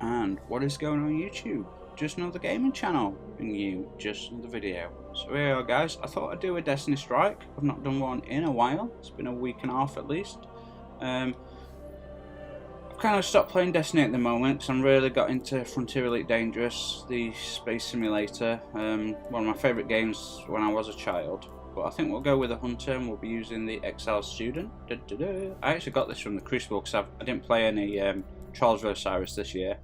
And what is going on YouTube? Just another gaming channel, bringing you just another video. So here we are, guys. I thought I'd do a Destiny strike. I've not done one in a while. It's been a week and a half at least. I've kind of stopped playing Destiny at the moment because I'm really got into Frontier Elite Dangerous, the space simulator. One of my favourite games when I was a child. But I think we'll go with the Hunter and we'll be using the XL Student. I actually got this from the Crucible because I didn't play any Trials of Osiris this year.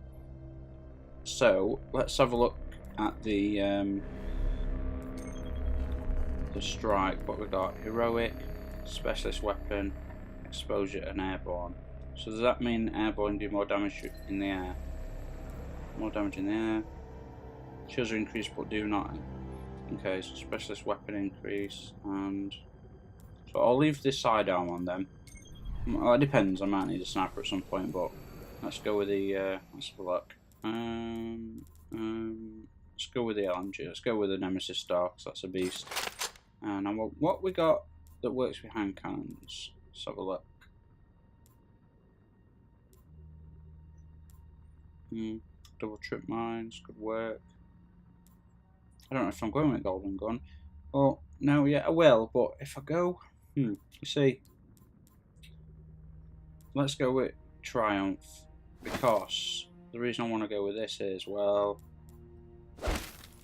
So let's have a look at the strike. What we got: heroic, specialist weapon, exposure, and airborne. So does that mean airborne do more damage in the air? More damage in the air. Shields are increased but do not. Okay, so specialist weapon increase, and so I'll leave this sidearm on them. Well, it depends. I might need a sniper at some point, but let's go with the. Let's have a look. Let's go with the LMG. Let's go with the Nemesis Star because that's a beast. And what we got that works with hand cannons? Let's have a look. Double trip mines could work. I don't know if I'm going with golden gun. Well, no, yeah, I will. But if I go, you see, let's go with Triumph because the reason I want to go with this is, well,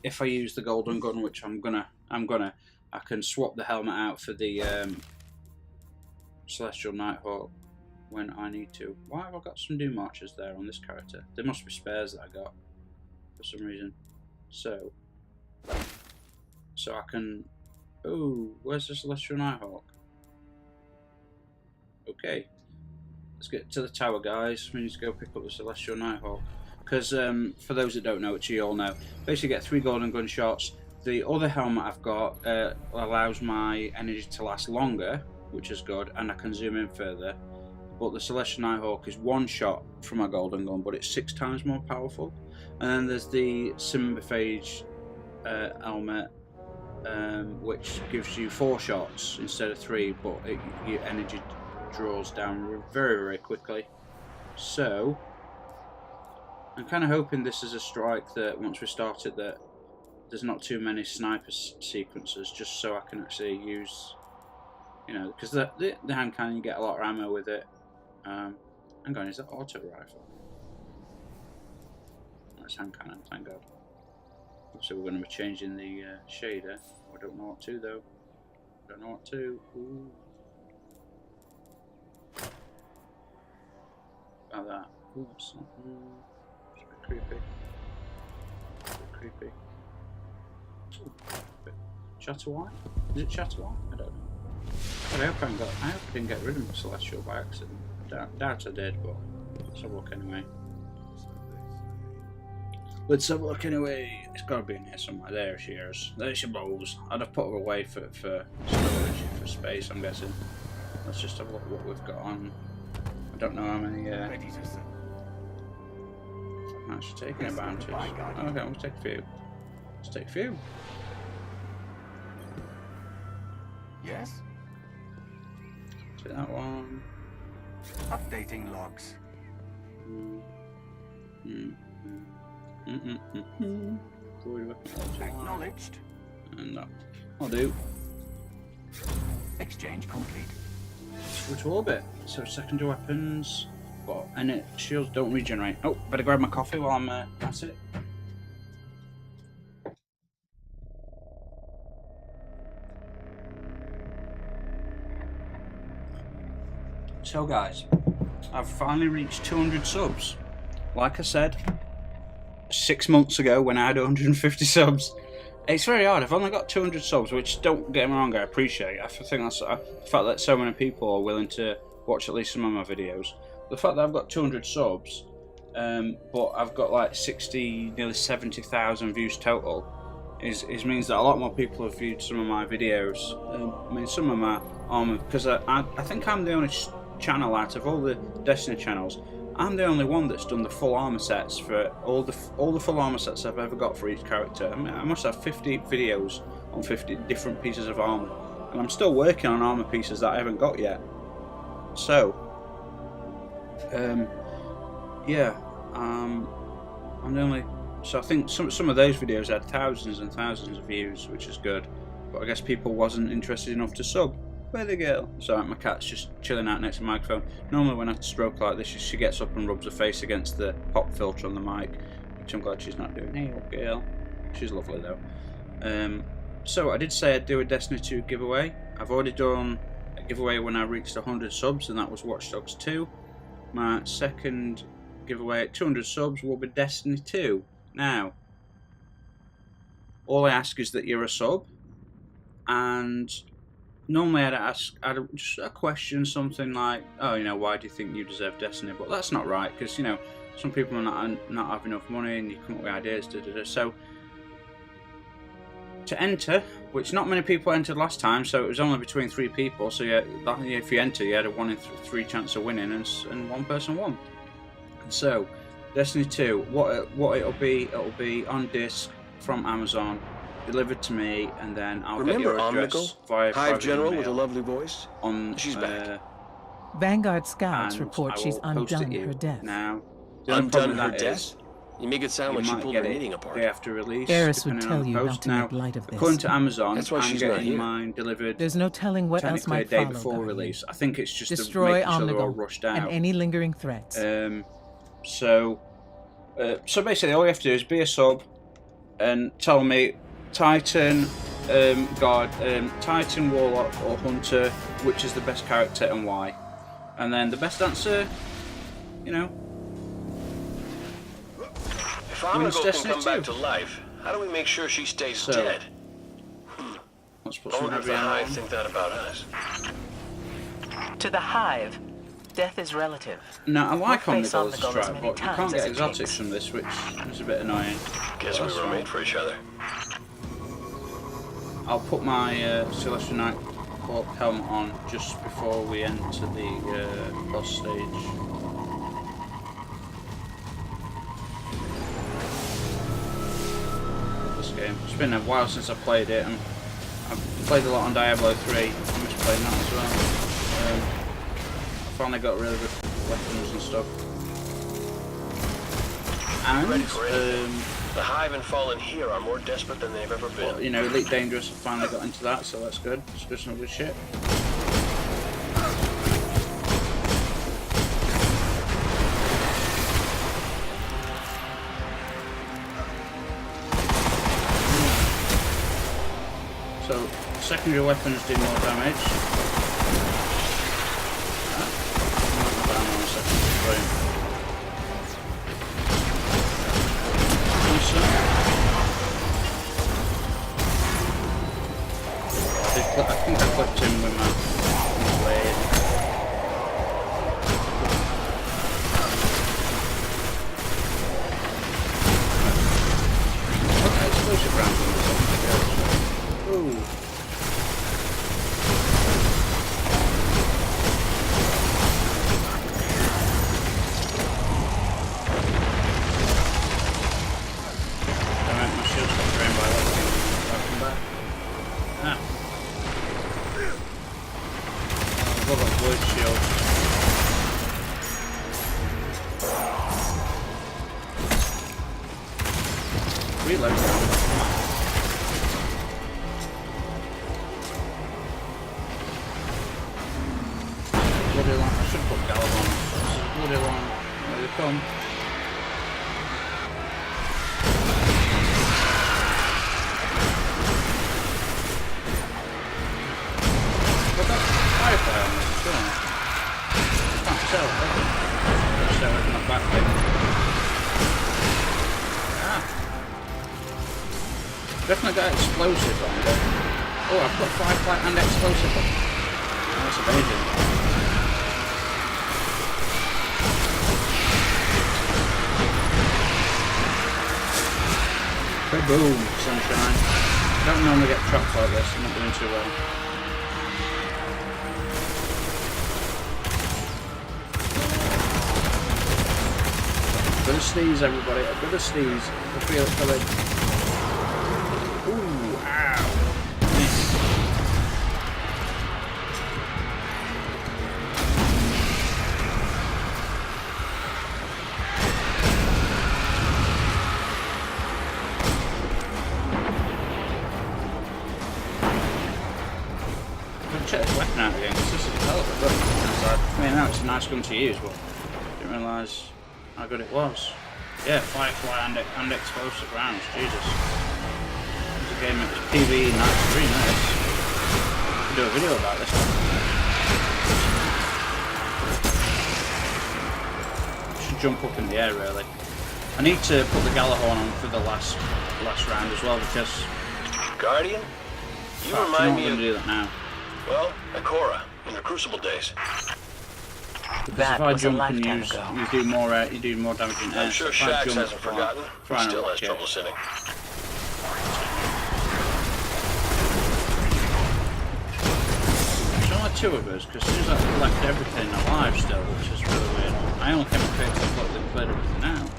if I use the golden gun, which I can swap the helmet out for the Celestial Nighthawk when I need to. Why have I got some Doom Archers there on this character? There must be spares that I got for some reason. So I can. Oh, where's the Celestial Nighthawk? Okay, let's get to the tower, guys. We need to go pick up the Celestial Nighthawk. Because for those that don't know, which you all know, basically get 3 golden gunshots. The other helmet I've got allows my energy to last longer, which is good, and I can zoom in further. But the Celestial Nighthawk is 1 shot from my golden gun, but it's 6 times more powerful. And then there's the Simbaphage helmet, which gives you 4 shots instead of 3, but your energy draws down very, very quickly. So I'm kind of hoping this is a strike that once we start it, that there's not too many sniper sequences, just so I can actually use, you know, because the hand cannon, you get a lot of ammo with it. Hang on, is that auto rifle? That's hand cannon, thank God. So we're going to be changing the shader. I don't know what to though. Don't know what to. Ooh. About that. Ooh, it's not. It's a bit creepy. A bit creepy. Ooh, Chatawai? Is it Chatawai? I don't know. But I hope I didn't get rid of my Celestial by accident. Doubt I did, but let's have a look anyway. Let's have a look anyway. It's got to be in here somewhere. There she is. There she blows. I'd have put her away for storage, for space, I'm guessing. Let's just have a look at what we've got on. I don't know how many. I'm actually taking advantage. Okay, we'll take a few. Let's take a few. Yes? Take that one. Updating logs. Acknowledged. And that. I'll do. Exchange complete. Switch orbit. So secondary weapons. But and shields don't regenerate. Oh, better grab my coffee while I'm at it. So guys, I've finally reached 200 subs. Like I said 6 months ago when I had 150 subs. It's very hard. I've only got 200 subs, which, don't get me wrong, I appreciate. I think that's the fact that so many people are willing to watch at least some of my videos. The fact that I've got 200 subs, but I've got like 60, nearly 70,000 views total, means that a lot more people have viewed some of my videos. I mean, some of my armor, because I think I'm the only channel out of all the Destiny channels. I'm the only one that's done the full armor sets for all the full armor sets I've ever got for each character. I mean, I must have 50 videos on 50 different pieces of armor, and I'm still working on armor pieces that I haven't got yet. So, yeah, I'm the only. So I think some of those videos had thousands and thousands of views, which is good. But I guess people wasn't interested enough to sub. Where the girl? Sorry, my cat's just chilling out next to the microphone. Normally when I stroke like this, she gets up and rubs her face against the pop filter on the mic, which I'm glad she's not doing. Hey, old girl. She's lovely though. So I did say I'd do a Destiny 2 giveaway. I've already done a giveaway when I reached 100 subs, and that was Watch Dogs 2. My second giveaway at 200 subs will be Destiny 2. Now, all I ask is that you're a sub, and normally I'd just a question, something like, oh, you know, why do you think you deserve Destiny? But that's not right, because, you know, some people are not have enough money, and you come up with ideas, So, to enter, which not many people entered last time, so it was only between 3 people, so yeah, if you enter, you had a 1 in 3 chance of winning, and one person won. So, Destiny 2, what it'll be on disc from Amazon, delivered to me, and then I'll get your address via Hive General with a lovely voice. She's back. Vanguard scouts report she's undone her death. Now, undone her death? You make it sound like she pulled her knitting apart. Day after release, Eris would tell you not to make light of this. According to Amazon, that's why she's getting mine delivered. There's no telling what else might a day follow. Before release. I think it's just destroy to make sure they're all Omnigul rushed out. And any lingering threats. So basically, all you have to do is be a sub and tell me Titan, Titan, Warlock, or Hunter, which is the best character and why. And then the best answer, you know. If Omnigul can come back to life, how do we make sure she stays dead? Let's put I some wonder if the heavy Hive on. think that about us. To the Hive, death is relative. Now, I like We'll face Omnigul's Omnigul as strike, many but you times can't as get it exotics takes. from this, which is a bit annoying. Guess we were made for each other. I'll put my Celestial Knight helmet on just before we enter the boss stage. This game. It's been a while since I played it, and I've played a lot on Diablo 3. I miss playing that as well. I finally got really good weapons and stuff. And Ready for it? The Hive and Fallen here are more desperate than they've ever been. well, you know, Elite Dangerous finally got into that, so that's good. It's good, some good shit. So, secondary weapons do more damage. I think I clipped him with my blade. Okay, explosive rounds on this one. Ooh. Alright, my shield's got drained by that thing. Welcome back. Ah. I've got void shield. Reload down. Bloody long. I should have put Galab on. This is bloody long. There they come. Got that firefly on this, sure. Can't tell, let's show it in my back thing. Ah. Definitely got explosive on it. Oh, I've got firefly and explosive on. That's amazing. Boom, sunshine. Don't normally get trapped like this, I'm not doing too well. A bit of sneeze, everybody, a bit of sneeze. I feel it coming. Ooh, ow. Miss. Hey, now it's a nice gun to use, but didn't realise how good it was. Yeah, Firefly and explosive rounds, Jesus. It's a game that was PvE 93, nice. Could do a video about this one. Should jump up in the air, really. I need to put the Galahorn on for the last round as well, because... Guardian? You I'm remind not me going of... to do that now. Well, Ikora, in the Crucible days. Because That if I was a jump and lifetime use, ago. you do more damage in air. I'm sure So if I Shax jump hasn't forgotten. He flying a still has rocket, trouble sitting. There's only two of us, because Sue's left everything alive still, which is really weird. I only came up here because I thought they'd cleared everything out.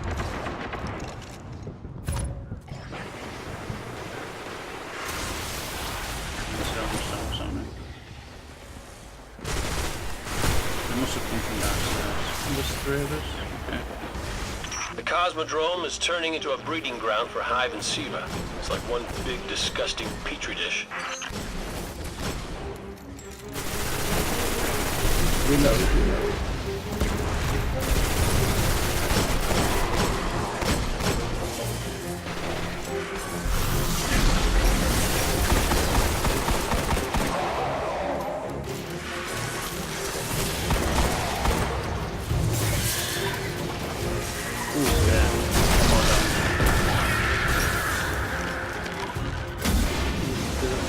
They must have come from downstairs. There's three of us? Okay. The Cosmodrome is turning into a breeding ground for Hive and Siva. It's like one big, disgusting petri dish. Reload.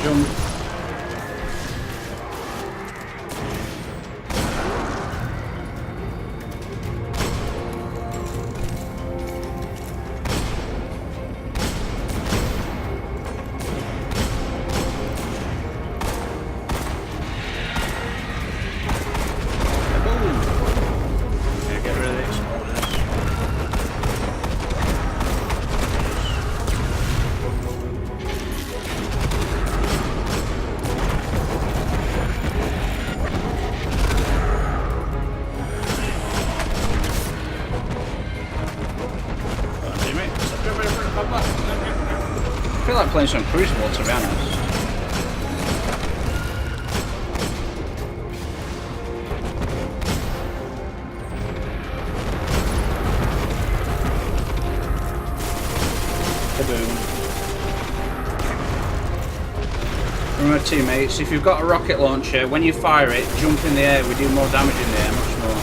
Jump. Yeah, get rid of the exploders. I feel like playing some Crucible, to be honest. Kaboom. Remember, teammates, if you've got a rocket launcher, when you fire it, jump in the air. We do more damage in the air, much more.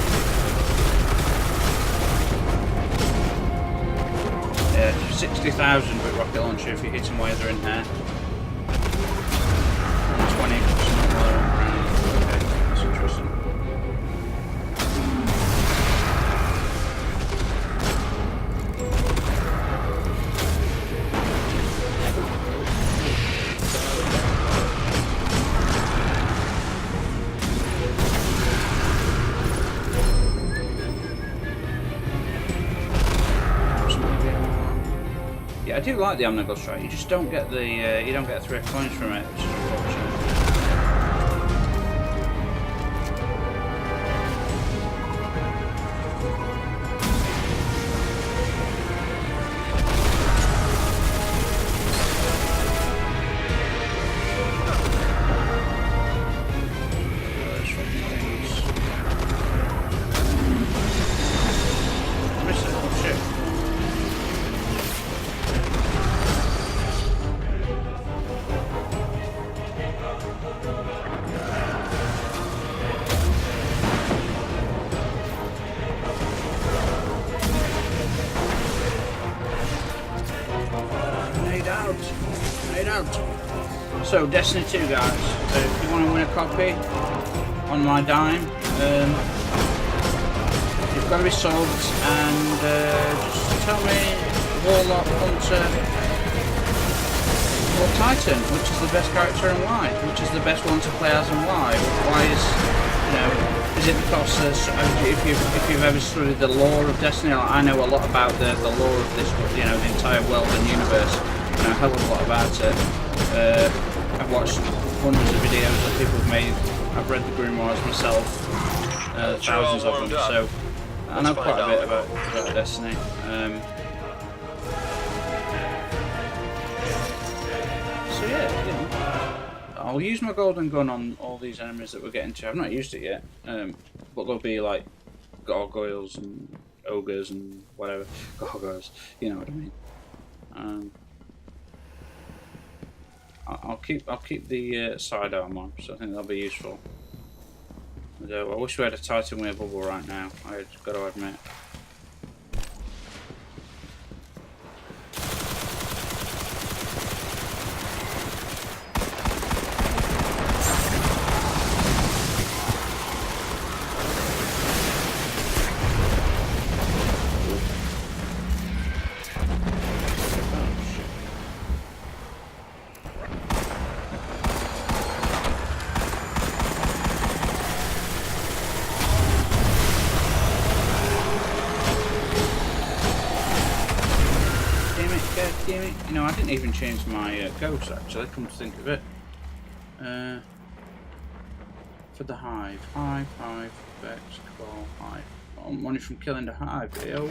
Yeah, 60,000 with rocket launcher if you hit them while they're in there. 20 while they're on ground. Okay, that's interesting. Yeah, I do like the Omnibus Strike. You just don't get the you don't get 3 coins from it, which is unfortunate. So, Destiny 2, guys. If you want to win a copy on my dime, you've got to be subbed and just tell me Warlock, Hunter, or Titan, which is the best character and why? Which is the best one to play as and why? Why is, is it because if you've ever studied the lore of Destiny? I know a lot about the lore of this, the entire world and universe. I know a hell of a lot about it. I've watched hundreds of videos that people have made. I've read the grimoires myself, thousands of them. So I know quite a bit about Destiny. So yeah, I'll use my golden gun on all these enemies that we're getting to. I've not used it yet, but there'll be like gargoyles and ogres and whatever. Gargoyles, you know what I mean. I'll keep the sidearm on, so I think that'll be useful. I wish we had a Titan with a bubble right now. I've got to admit. You know, I didn't even change my ghost actually, come to think of it. For the hive. Hive, Vex, Claw, Hive. Oh, money from killing the hive, yo.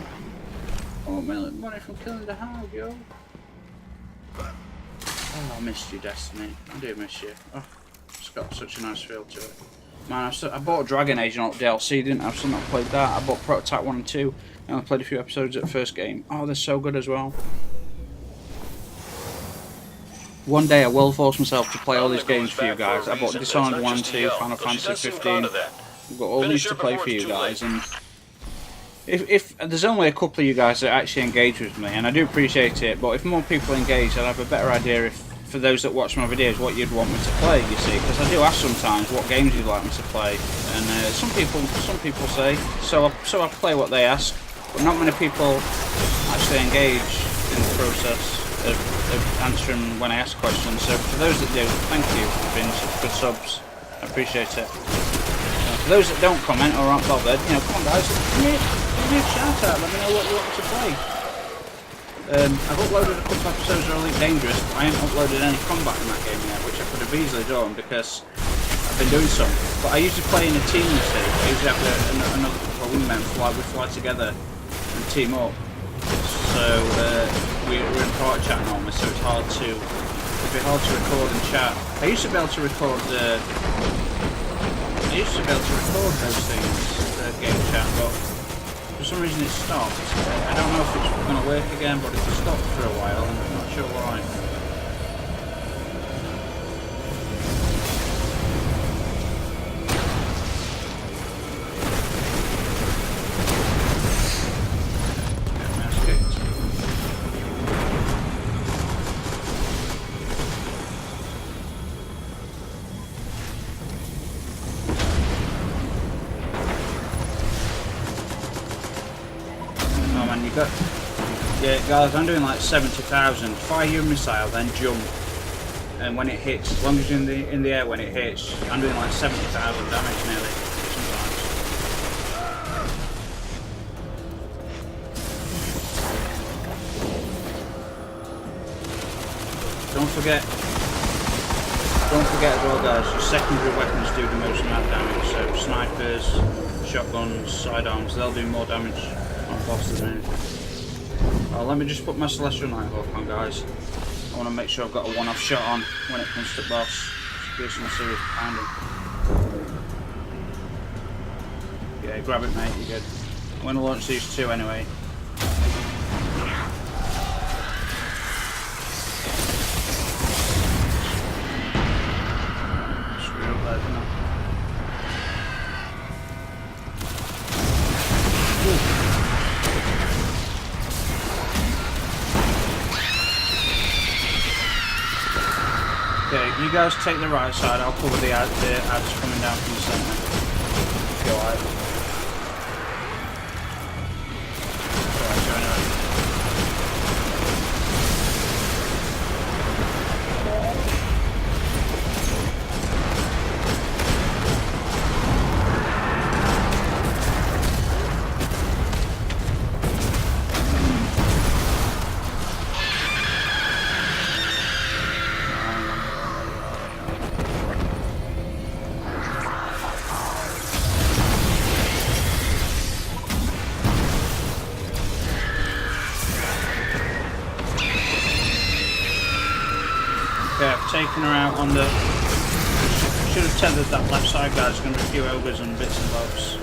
Oh, money from killing the hive, yo. Oh, I missed you, Destiny. I do miss you. Oh, it's got such a nice feel to it. Man, I bought Dragon Age on DLC, didn't I? I've still not played that. I bought Prototype 1 and 2. I only played a few episodes at the first game. Oh, they're so good as well. One day I will force myself to play all these games for you guys. I bought Dishonored 1 and 2, Final Fantasy 15. I've got all these to play for you guys, and if there's only a couple of you guys that actually engage with me, and I do appreciate it, but if more people engage, I'll have a better idea if, for those that watch my videos, what you'd want me to play, you see, because I do ask sometimes what games you'd like me to play, and some people say, so I play what they ask, but not many people actually engage in the process of answering when I ask questions. So for those that do, thank you for being such good subs. I appreciate it. For those that don't comment or aren't bothered, you know, come on guys, give me a shout out. Let me know what you want me to play. I've uploaded a couple episodes of Elite Dangerous, but I haven't uploaded any combat in that game yet, which I could have easily done because I've been doing some. But I usually play in a team, you see. I usually have another couple of wingmen we fly together and team up. So we're in party chat normally, so it'd be hard to record and chat. I used to be able to record those things, game chat, but for some reason it stopped. I don't know if it's going to work again, but it stopped for a while, and I'm not sure why. Yeah, guys, I'm doing like 70,000. Fire your missile, then jump, and when it hits, as long as you're in the air when it hits, I'm doing like 70,000 damage nearly sometimes. Don't forget as well, guys. Your secondary weapons do the most amount of damage. So snipers, shotguns, sidearms, they'll do more damage on bosses than anything. Let me just put my Celestial Nighthawk on, guys. I want to make sure I've got a one-off shot on when it comes to boss. Should do some serious pounding. Yeah, grab it, mate. You're good. I'm going to launch these two anyway. Screw up there, didn't I? Okay, you guys take the right side, I'll cover the ads coming down from the centre. Go out. Alright, so anyway. Okay, I've taken her out on the should have tethered that left side, guys. There's going to be a few ogres and bits and bobs.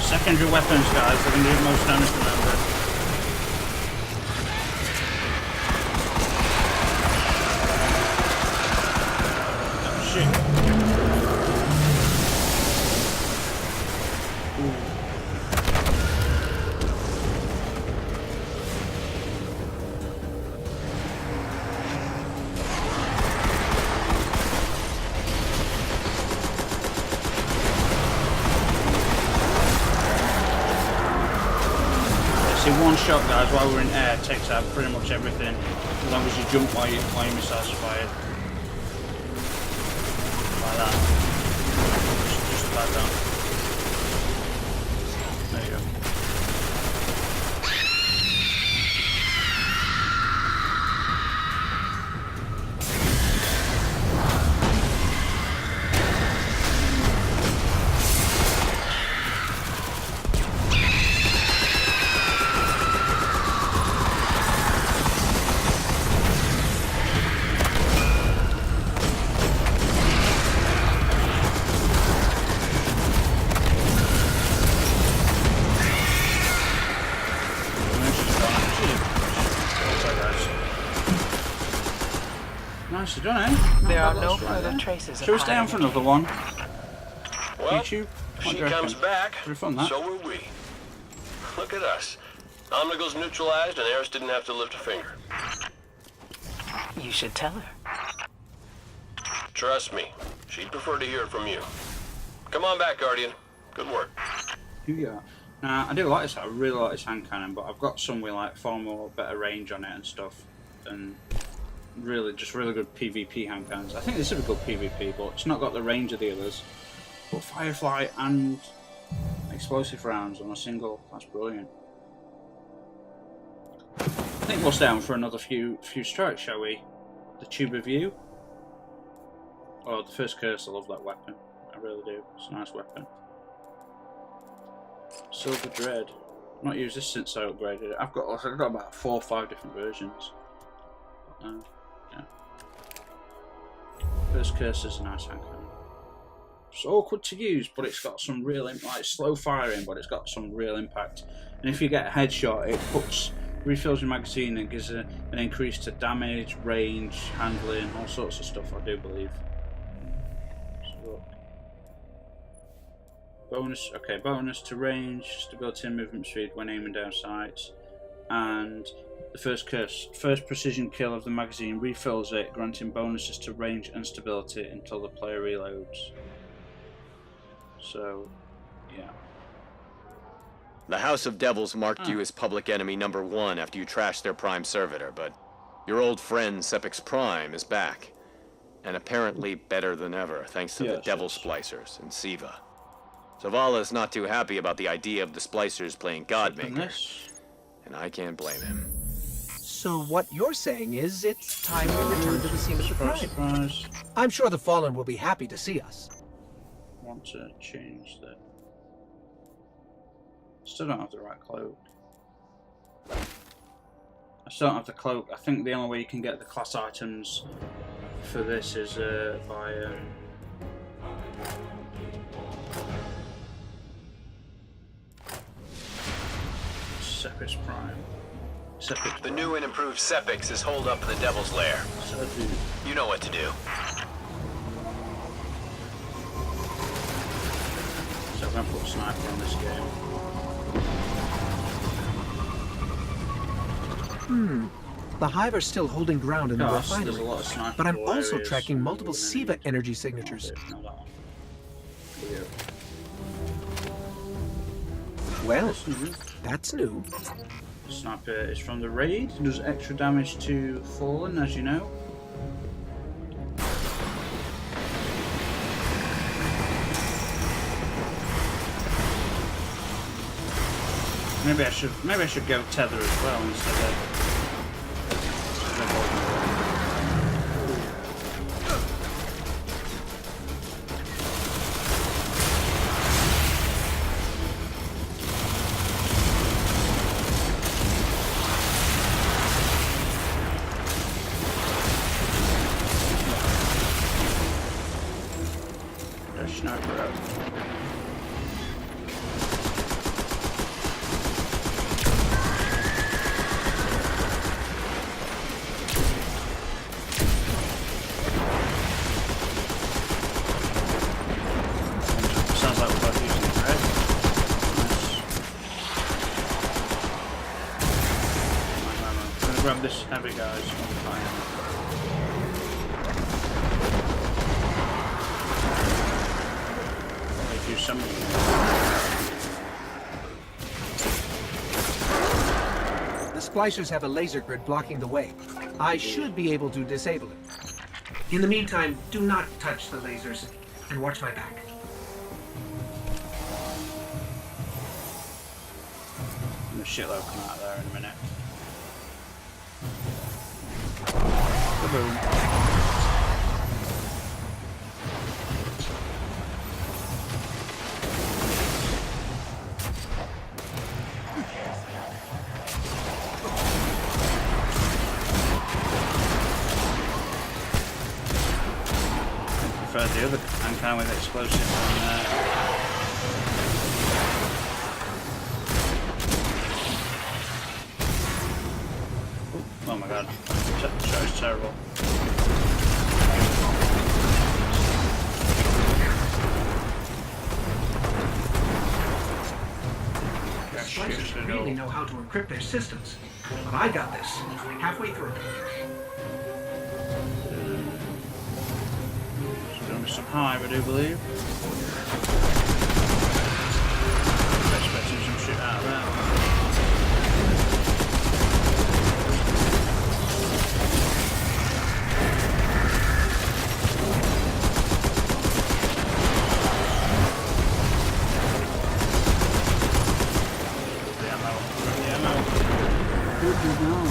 Secondary weapons, guys. They're going to do most damage, remember. Oh, shit. One shot, guys, while we're in air takes out pretty much everything, as long as you jump while your missiles are fired. Like that. Just about done. There you go. Nicely done, eh? There are no further traces of Shall we stay on for another one? Well, YouTube? she comes back, Pretty fun, that. so will we. Look at us. Omnigal's neutralized and Eris didn't have to lift a finger. You should tell her. Trust me, she'd prefer to hear it from you. Come on back, Guardian. Good work. Yeah. Now, I do like this. I really like this hand cannon, but I've got some with like far more better range on it and stuff, and really good PvP hand cannons. I think this is a good PvP, but it's not got the range of the others. But Firefly and explosive rounds on a single, that's brilliant. I think we'll stay on for another few strikes, shall we? The Tube of View. Oh, the first curse, I love that weapon. I really do. It's a nice weapon. Silver Dread. I've not used this since I upgraded it. I've got about 4 or 5 different versions. Yeah. First curse is a nice hand cannon. It's awkward to use, but it's got some real, like slow firing, but it's got some real impact. And if you get a headshot, it refills your magazine and gives an increase to damage, range, handling, all sorts of stuff, I do believe. So, bonus to range, stability and movement speed when aiming down sights. And the first curse, first precision kill of the magazine refills it, granting bonuses to range and stability until the player reloads. So, yeah. The House of Devils marked you as public enemy #1 after you trashed their prime servitor, but your old friend Sepix Prime is back. And apparently better than ever, thanks to the Devil Splicers and Siva. Zavala's not too happy about the idea of the Splicers playing Godmaker, and I can't blame him. So what you're saying is it's time we return to the scene of the crime. Surprise. I'm sure the Fallen will be happy to see us. Want to change the... Still don't have the right cloak. I still don't have the cloak. I think the only way you can get the class items for this is by Sepix Prime. The new and improved Sepix is holed up in the Devil's Lair. You know what to do. So I'm going to put a sniper on this game. The Hive are still holding ground in the refinery, there's a lot of sniper but I'm also areas. tracking multiple Siva energy signatures. Not that one. Well, that's new. Sniper is from the raid. Does extra damage to Fallen, as you know. Maybe I should go tether as well instead of. sniper out. Sounds like we're both using it red. Nice. I'm gonna grab this heavy guys. Do something. The splicers have a laser grid blocking the way. I should be able to disable it. In the meantime, do not touch the lasers and watch my back. And the shitload come out of there in a minute. Boom. The other can with explosives on there. Oh my god, the show is terrible. The splicers really know how to encrypt their systems, but I got this halfway through. Some hive, I do believe. Expecting some shit out of that. The ammo. Good now.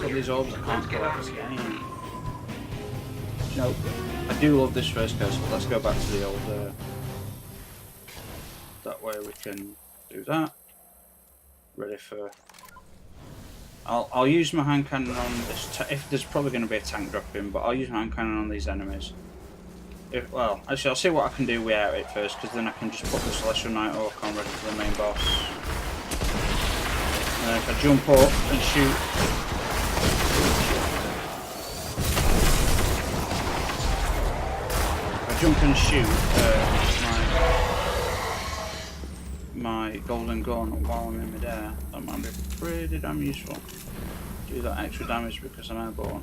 These orbs I can't collect again. Nope. I do love this first coast, but let's go back to the old. That way we can do that. Ready for. I'll use my hand cannon on this. If there's probably going to be a tank drop in, but I'll use my hand cannon on these enemies. Well, actually, I'll see what I can do without it first, because then I can just put the Celestial Nighthawk on ready for the main boss. And then if I jump up and shoot. Jump and shoot my golden gun while I'm in midair. That might be pretty damn useful. Do that extra damage because I'm airborne.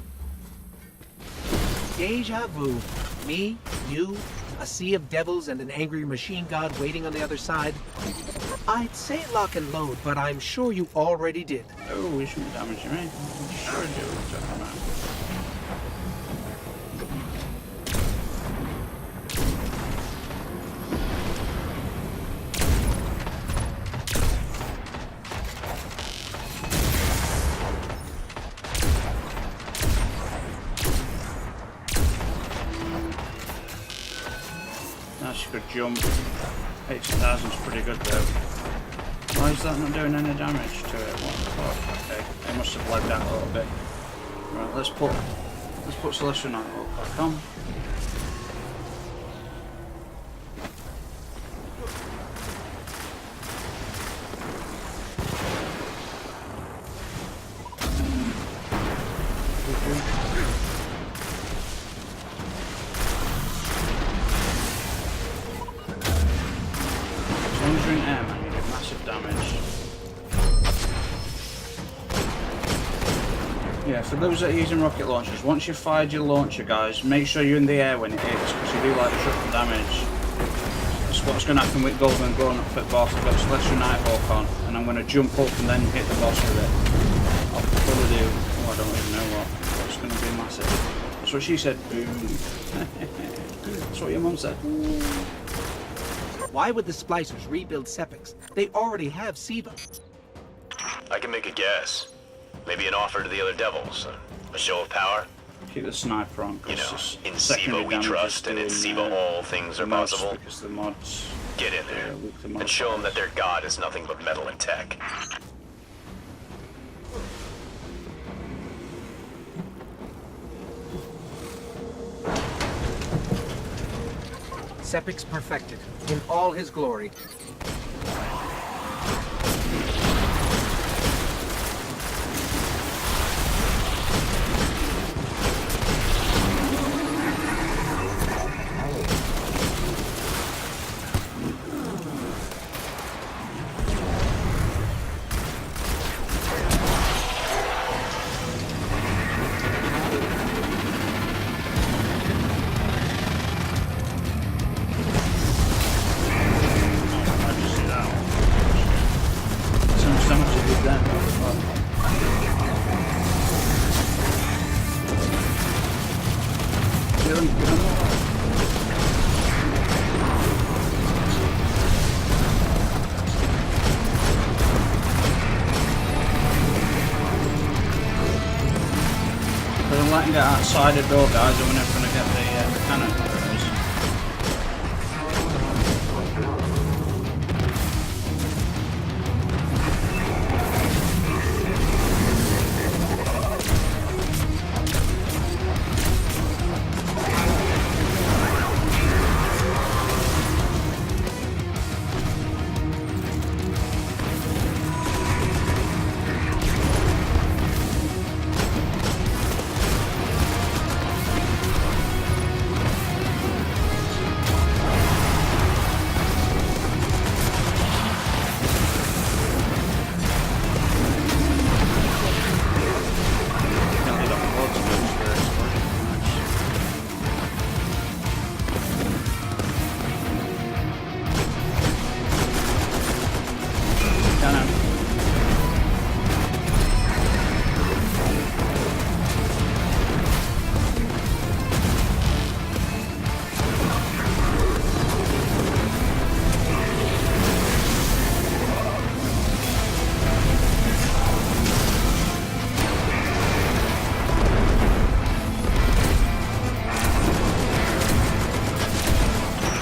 Deja vu. Me, you, a sea of devils, and an angry machine god waiting on the other side. I'd say lock and load, but I'm sure you already did. Oh, we shouldn't be damaging me. Sure do. Good jump. 80,000 is pretty good though. Why is that not doing any damage to it? What the fuck? Okay, it must have lagged out a little bit. Right, let's put Celestial Nighthawk back on. Yeah, for those that are using rocket launchers, once you've fired your launcher, guys, make sure you're in the air when it hits, because you do like triple damage. That's what's going to happen with Golden Gun up at boss. I've got Celestial Nighthawk on, and I'm going to jump up and then hit the boss with it. I'll probably do... Oh, I don't even know what. It's going to be massive. That's what she said. Boom. That's what your mum said. Why would the Splicers rebuild Sepix? They already have Siva. I can make a guess. Maybe an offer to the other devils. A show of power? Keep the sniper on. You know, in secondary Siva we damage trust, is and in doing, Siva all things are the mods, possible. Because the mods... Get in there, with the and mods. show them that their god is nothing but metal and tech. Sepix perfected, in all his glory. Letting get outside the door, guys, and we're never going to get the cannon.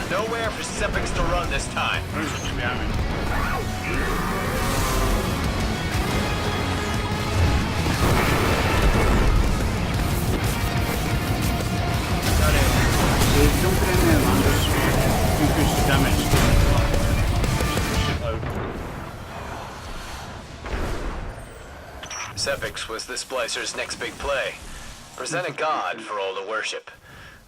Nowhere for Sepix to run this time. Jumping in there, man, just increase the damage. Sepix was the Splicer's next big play. Present a god for all to worship.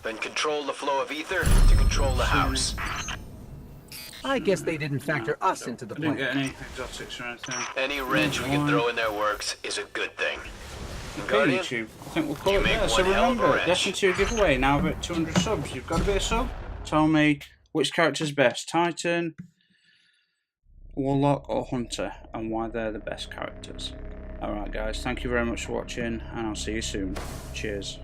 Then control the flow of ether to control the house. I guess they didn't factor us into the I didn't plan. get any exotics or anything. Any wrench we can throw in their works is a good thing. Okay, Guardian? YouTube. I think we'll call You it make there. So one hell of a remember, wrench. Destiny 2 giveaway, now we're at 200 subs. You've got to be a sub. Tell me which character's best, Titan, Warlock or Hunter, and why they're the best characters. Alright guys, thank you very much for watching, and I'll see you soon. Cheers.